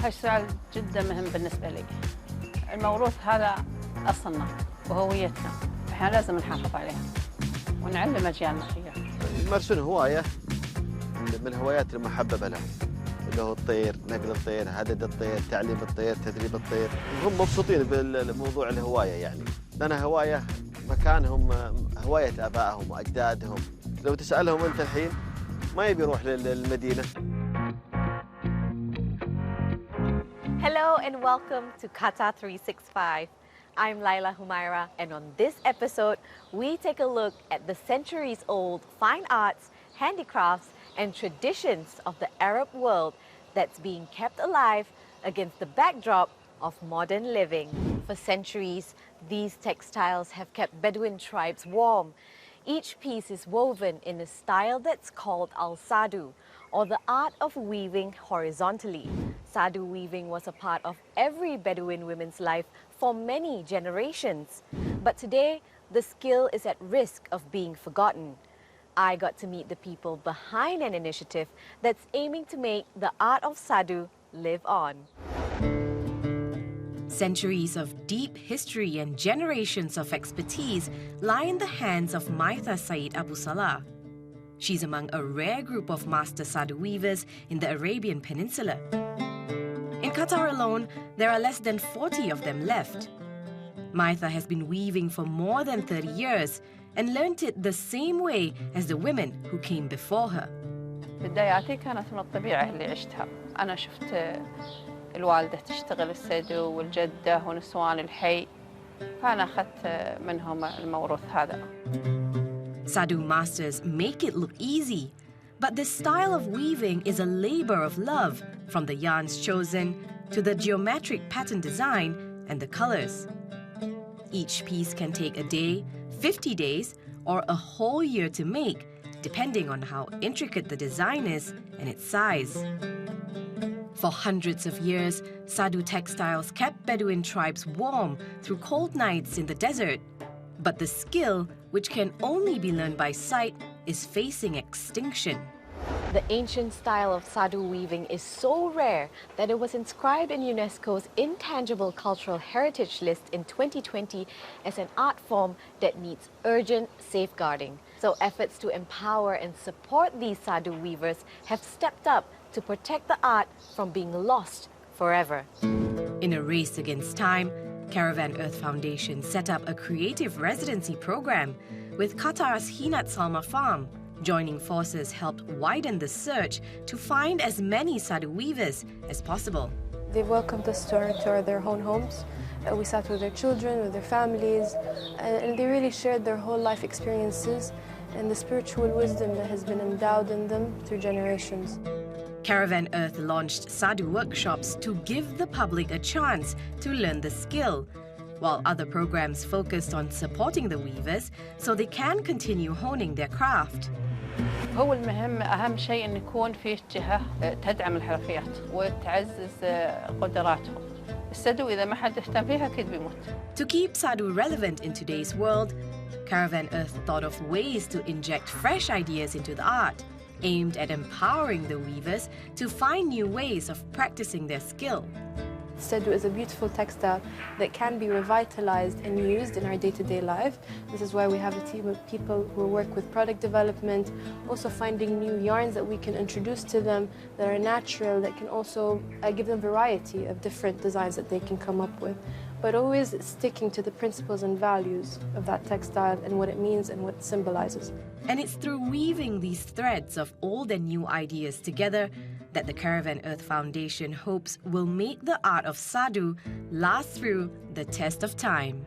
هذا السؤال جدا مهم بالنسبة لي. الموروث هذا أصلنا وهويتنا، احنا لازم نحافظ عليها ونعلم أجيالنا فيها. يمارسون هواية من الهوايات المحببة لهم، اللي هو الطير، نقل الطير، عدد الطير، تعليم الطير، تدريب الطير. هم مبسوطين بالموضوع الهواية يعني، لأنها هواية مكانهم، هواية آبائهم وأجدادهم. لو تسألهم أنت الحين ما يبي يروح للمدينة. Hello and welcome to Qatar 365. I'm Laila Humaira, and on this episode, we take a look at the centuries-old fine arts, handicrafts, and traditions of the Arab world that's being kept alive against the backdrop of modern living. For centuries, these textiles have kept Bedouin tribes warm. Each piece is woven in a style that's called al-Sadu, or the art of weaving horizontally. Sadu weaving was a part of every Bedouin woman's life for many generations. But today, the skill is at risk of being forgotten. I got to meet the people behind an initiative that's aiming to make the art of Sadu live on. Centuries of deep history and generations of expertise lie in the hands of Maitha Said Abu Salah. She's among a rare group of master Sadu weavers in the Arabian Peninsula. In Qatar alone, there are less than 40 of them left. Maitha has been weaving for more than 30 years and learnt it the same way as the women who came before her. بداياتي كانت من الطبيعة اللي عشتها. أنا شفت الوالدة تشتغل السدو والجدة ونسوان الحي، فأنا أخذت منهم الموروث هذا. Sadu masters make it look easy, but this style of weaving is a labor of love, from the yarns chosen to the geometric pattern design and the colors. Each piece can take a day, 50 days, or a whole year to make, depending on how intricate the design is and its size. For hundreds of years, Sadu textiles kept Bedouin tribes warm through cold nights in the desert. But the skill, which can only be learned by sight, is facing extinction. The ancient style of Sadu weaving is so rare that it was inscribed in UNESCO's Intangible Cultural Heritage List in 2020 as an art form that needs urgent safeguarding. So efforts to empower and support these Sadu weavers have stepped up to protect the art from being lost forever. In a race against time, Caravan Earth Foundation set up a creative residency program with Qatar's Hinat Salma Farm. Joining forces helped widen the search to find as many Sadu weavers as possible. They welcomed us to their own homes. We sat with their children, with their families, and they really shared their whole life experiences and the spiritual wisdom that has been endowed in them through generations. Caravan Earth launched Sadu workshops to give the public a chance to learn the skill, while other programs focused on supporting the weavers so they can continue honing their craft. هو المهم أهم شيء إن يكون فيه جهة تدعم الحرفيات وتعزز قدراتهم. السدو إذا ما حد اهتم فيها أكيد بيموت. To keep Sadu relevant in today's world, Caravan Earth thought of ways to inject fresh ideas into the art, aimed at empowering the weavers to find new ways of practicing their skill. Sadu is a beautiful textile that can be revitalized and used in our day-to-day life. This is why we have a team of people who work with product development, also finding new yarns that we can introduce to them that are natural, that can also give them variety of different designs that they can come up with, but always sticking to the principles and values of that textile and what it means and what it symbolizes. And it's through weaving these threads of old and new ideas together that the Caravan Earth Foundation hopes will make the art of Sadu last through the test of time.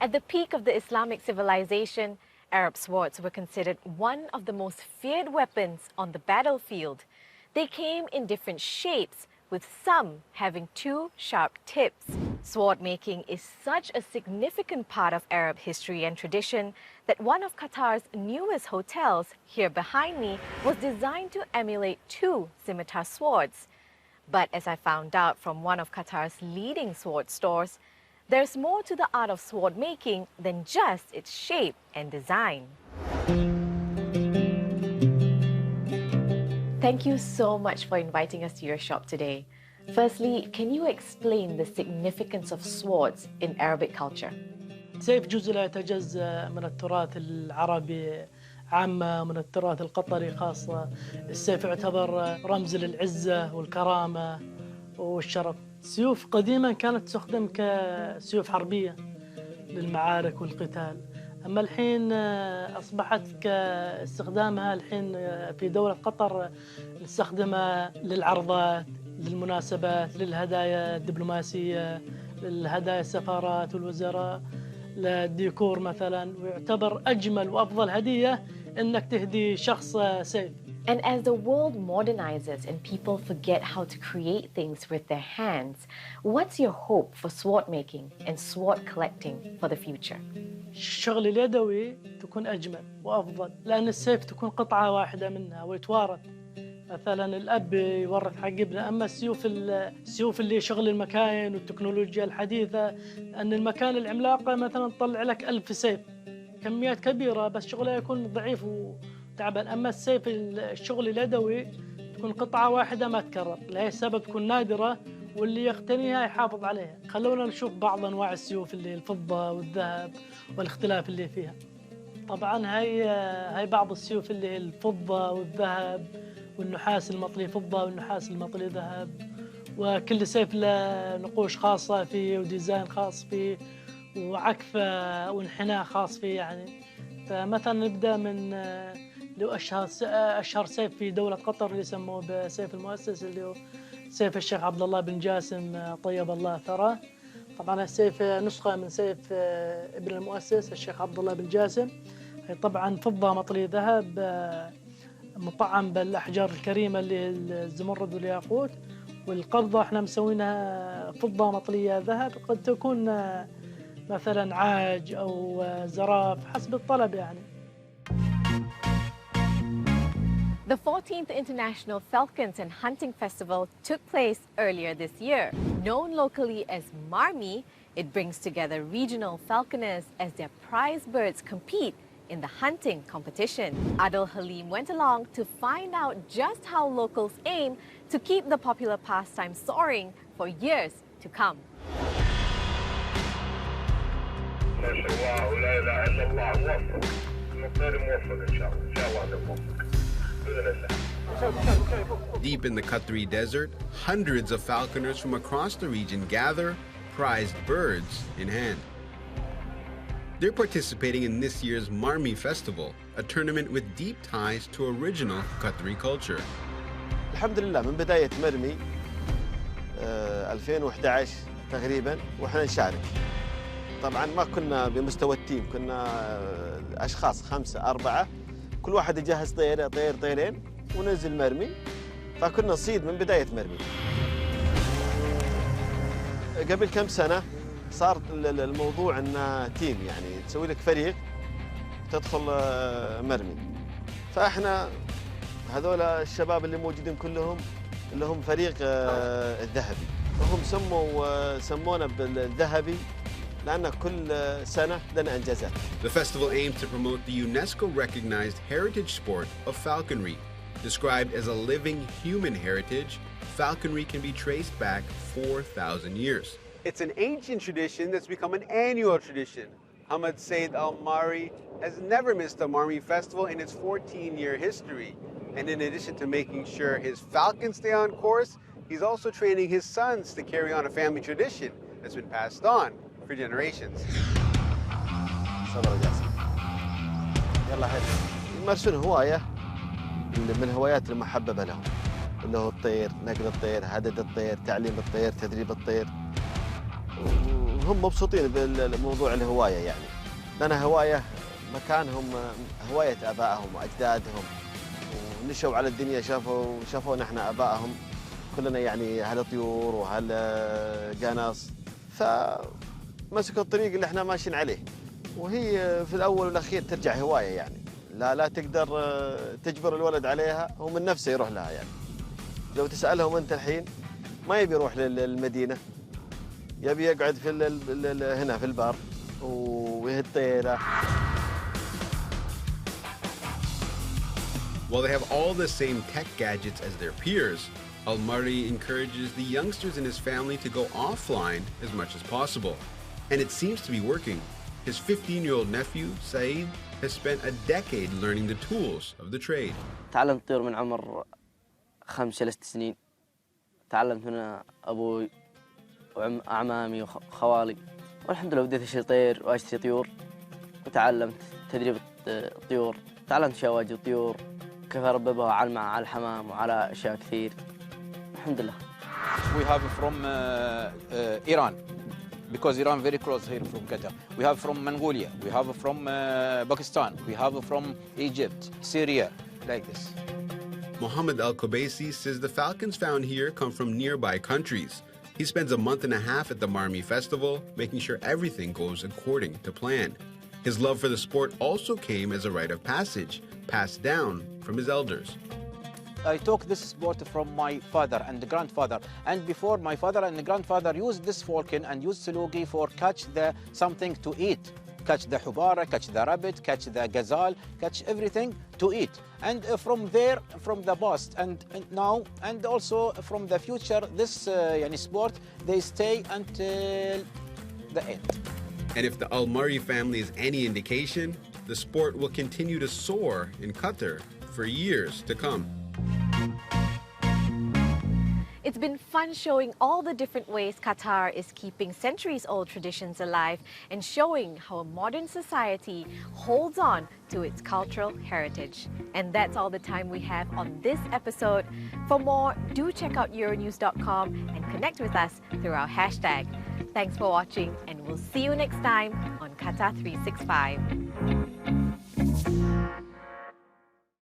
At the peak of the Islamic civilization, Arab swords were considered one of the most feared weapons on the battlefield. They came in different shapes, with some having two sharp tips. Sword making is such a significant part of Arab history and tradition that one of Qatar's newest hotels, here behind me, was designed to emulate two scimitar swords. But as I found out from one of Qatar's leading sword stores, there's more to the art of sword making than just its shape and design. Thank you so much for inviting us to your shop today. Firstly, can you explain the significance of swords in Arabic culture? سيف جزء لا يتجزأ من التراث العربي عامة، من التراث القطري خاصة. السيف يعتبر رمز للعزة والكرامة والشرف. السيوف قديما كانت تستخدم كسيوف حربية للمعارك والقتال، أما الحين أصبحت كاستخدامها الحين في دولة قطر نستخدمها للعرضات، للمناسبات، للهدايا الدبلوماسية، للهدايا السفارات والوزراء، للديكور مثلا. ويعتبر أجمل وأفضل هدية إنك تهدي شخص سيف. And as the world modernizes and people forget how to create things with their hands, what's your hope for sword making and sword collecting for the future? الشغل اليدوي تكون أجمل وأفضل، لأن السيف تكون قطعة واحدة منها ويتوارث. مثلا الأب يورث حق ابنه، أما السيوف اللي شغل المكاين والتكنولوجيا الحديثة، أن المكان العملاقة مثلا تطلع لك 1000 سيف، كميات كبيرة، بس شغله يكون ضعيف وتعبان. أما السيف الشغل اليدوي تكون قطعة واحدة ما تكرر، لهي السبب تكون نادرة، واللي يقتنيها يحافظ عليها. خلونا نشوف بعض أنواع السيوف اللي الفضة والذهب والاختلاف اللي فيها. طبعا هاي بعض السيوف اللي الفضة والذهب والنحاس المطلي فضة والنحاس المطلي ذهب، وكل سيف له نقوش خاصة فيه وديزاين خاص فيه وعكفة وانحناء خاص فيه يعني. فمثلا نبدأ من لو أشهر سيف في دولة قطر اللي يسموه بسيف المؤسس، اللي هو سيف الشيخ عبد الله بن جاسم طيب الله ثراه. طبعا السيف نسخة من سيف ابن المؤسس الشيخ عبد الله بن جاسم، هي طبعا فضة مطلي ذهب مطعم بالأحجار الكريمة اللي الزمرد والياقوت، والقبضة احنا مسوينها فضة مطلية ذهب، قد تكون مثلا عاج أو زراف حسب الطلب يعني. The 14th International Falcons and Hunting Festival took place earlier this year. Known locally as Marmi, it brings together regional falconers as their prize birds compete in the hunting competition. Adil Halim went along to find out just how locals aim to keep the popular pastime soaring for years to come. Deep in the Qatari desert, hundreds of falconers from across the region gather, prized birds in hand. They're participating in this year's Marmi Festival, a tournament with deep ties to original Qatari culture. الحمد لله من بداية مرمي 2011 تقريبا واحنا نشارك. طبعا ما كنا بمستوى التيم، كنا أشخاص 5 4، كل واحد يجهز طيرين وننزل مرمي، فكنا نصيد من بداية مرمي. قبل كم سنة صار الموضوع انه تيم، يعني تسوي لك فريق تدخل مرمي. فاحنا هذول الشباب اللي موجودين كلهم اللي هم فريق الذهبي، وهم سمونا بالذهبي لأن كل سنة لنا إنجازات. The festival aims to promote the UNESCO-recognized heritage sport of falconry. Described as a living human heritage, falconry can be traced back 4,000 years. It's an ancient tradition that's become an annual tradition. Hamad Said Al Mari has never missed a Marmi festival in its 14-year history. And in addition to making sure his falcons stay on course, he's also training his sons to carry on a family tradition that's been passed on for generations. يلا هذا يمارسون هواية من الهوايات المحببة لهم، اللي هو الطير، نقل الطير، هدد الطير، تعليم الطير، تدريب الطير. وهم مبسوطين بالموضوع الهواية يعني، لأن هواية مكانهم هواية آبائهم وأجدادهم، ونشوا على الدنيا شافوا نحن آبائهم كلنا يعني هالطيور وهالقنص، فمسكوا الطريق اللي احنا ماشيين عليه. وهي في الأول والأخير ترجع هواية يعني، لا تقدر تجبر الولد عليها، هو من نفسه يروح لها يعني. لو تسألهم أنت الحين ما يبي يروح للمدينة، يبي يقعد هنا في البر ويهد طيره. While they have all the same tech gadgets as their peers, Al-Marri encourages the youngsters in his family to go offline as much as possible. And it seems to be working. His 15-year-old nephew, Saeed, has spent a decade learning the tools of the trade. تعلمت الطير من عمر 5 إلى 6 سنين. تعلمت من أبوي وأعمامي وخوالي. والحمد لله بديت أشتري طير وأشتري طيور. وتعلمت تدريب الطيور. تعلمت أشياء واجد الطيور. كيف أرببها وأعلمها على الحمام وعلى أشياء كثير. الحمد لله. We have from Iran, because Iran very close here from Qatar. We have from Mongolia. We have from Pakistan. We have from Egypt, Syria, like this. Mohammed Al-Kobaisi says the falcons found here come from nearby countries. He spends a month and a half at the Marmi Festival, making sure everything goes according to plan. His love for the sport also came as a rite of passage, passed down from his elders. I took this sport from my father and grandfather, and before my father and grandfather used this falcon and used salugi for catch something to eat. Catch the hubara, catch the rabbit, catch the gazelle, catch everything to eat. And from there, from the past and now, and also from the future, this sport, they stay until the end. And if the Al-Marri family is any indication, the sport will continue to soar in Qatar for years to come. It's been fun showing all the different ways Qatar is keeping centuries-old traditions alive and showing how a modern society holds on to its cultural heritage. And that's all the time we have on this episode. For more, do check out Euronews.com and connect with us through our hashtag. Thanks for watching, and we'll see you next time on Qatar 365.